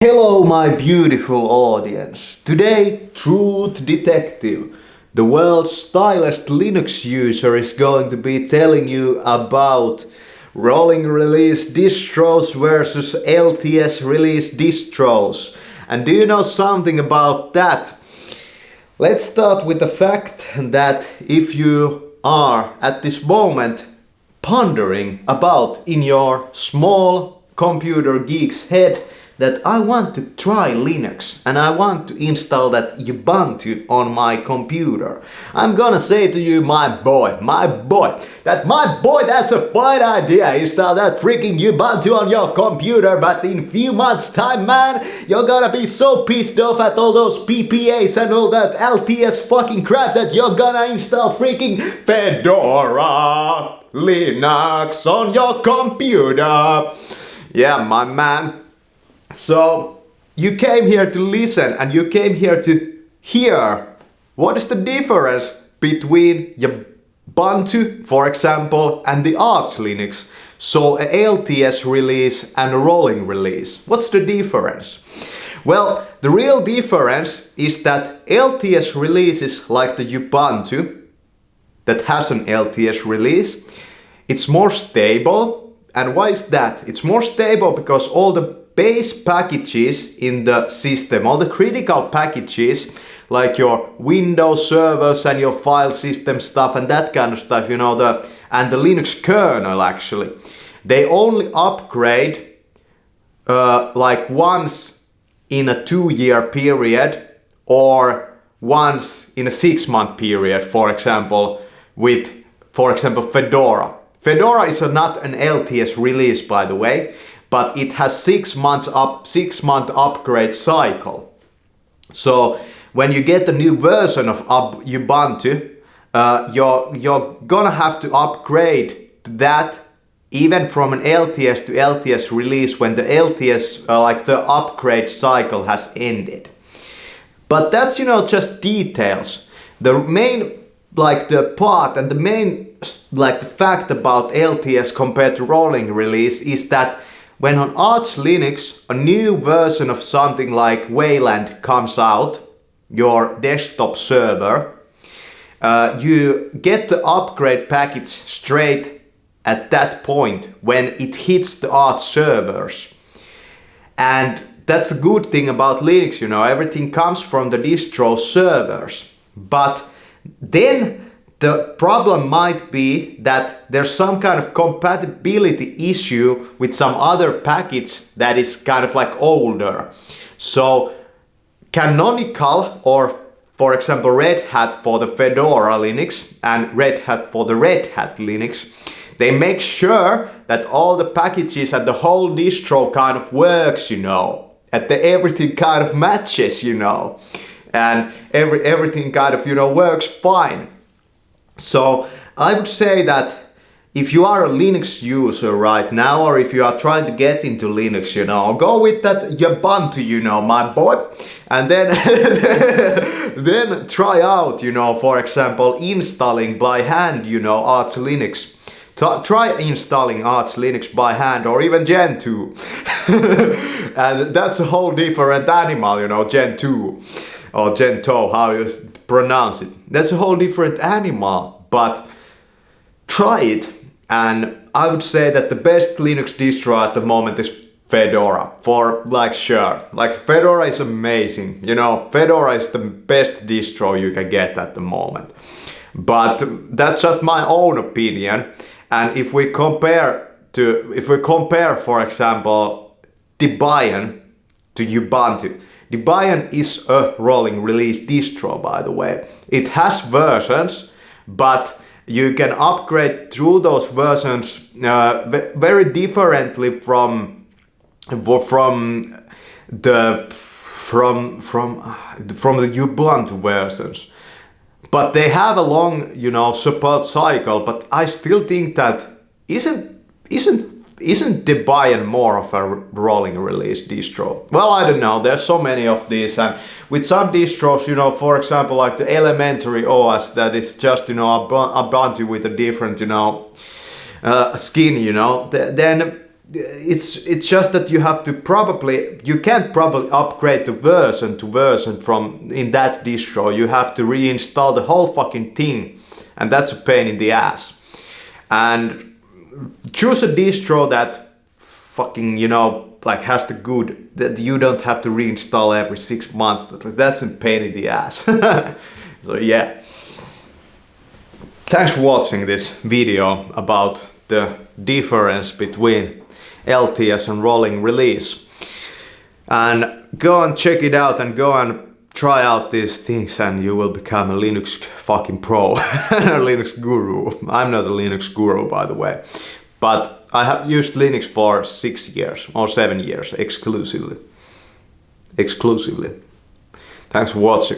Hello my beautiful audience. Today, Truth Detective, the world's stylist Linux user, is going to be telling you about rolling release distros versus LTS release distros. And do you know something about that? Let's start with the fact that if you are at this moment pondering about in your small computer geek's head that I want to try Linux and I want to install that Ubuntu on my computer, I'm gonna say to you, my boy, that's a fine idea. Install that freaking Ubuntu on your computer, but in few months time, man, you're gonna be so pissed off at all those PPAs and all that LTS fucking crap that you're gonna install freaking Fedora Linux on your computer. Yeah, my man. So you came here to listen and you came here to hear what is the difference between Ubuntu, for example, and the Arch Linux. So a LTS release and a rolling release. What's the difference? Well, the real difference is that LTS releases like the Ubuntu that has an LTS release, it's more stable. And why is that? It's more stable because all the base packages in the system, all the critical packages like your Windows servers and your file system stuff and that kind of stuff, and the Linux kernel actually, they only upgrade like once in a 2-year period or once in a 6-month period, for example, with, for example, Fedora. Fedora is not an LTS release, by the way, but it has 6 month upgrade cycle. So when you get a new version of Ubuntu, you're gonna have to upgrade to that even from an LTS to LTS release when the LTS, like the upgrade cycle has ended. But that's, just details. The main, the part and the main, the fact about LTS compared to rolling release is that when on Arch Linux a new version of something like Wayland comes out, your desktop server, you get the upgrade package straight at that point when it hits the Arch servers. And that's the good thing about Linux, everything comes from the distro servers. But then the problem might be that there's some kind of compatibility issue with some other package that is kind of like older. So Canonical, or for example Red Hat for the Fedora Linux and Red Hat for the Red Hat Linux, they make sure that all the packages and the whole distro kind of works, that everything kind of matches, and everything kind of, works fine. So I would say that if you are a Linux user right now, or if you are trying to get into Linux, go with that Ubuntu, my boy, and then then try out, for example, installing by hand, Arch Linux. Try installing Arch Linux by hand, or even Gen 2. And that's a whole different animal, Gen 2 or Gento, how you pronounce it. That's a whole different animal, but try it. And I would say that the best Linux distro at the moment is Fedora, for sure. Fedora is amazing, Fedora is the best distro you can get at the moment. But that's just my own opinion. And if we compare, for example, Debian to Ubuntu, Debian is a rolling release distro, by the way. It has versions, but you can upgrade through those versions very differently from the Ubuntu versions. But they have a long, support cycle. But I still think that isn't Debian more of a rolling release distro? Well, I don't know. There's so many of these, and with some distros, for example, like the elementary OS, that is just, a Ubuntu with a different, skin, then it's just that you have to you can't probably upgrade the version to version from in that distro. You have to reinstall the whole fucking thing, and that's a pain in the ass. And choose a distro that fucking, you know, like has the good, that you don't have to reinstall every 6 months. That's a pain in the ass. So yeah. Thanks for watching this video about the difference between LTS and rolling release. And go and check it out and go and try out these things and you will become a Linux fucking pro. A Linux guru. I'm not a Linux guru, by the way. But I have used Linux for 6 years or 7 years exclusively. Thanks for watching.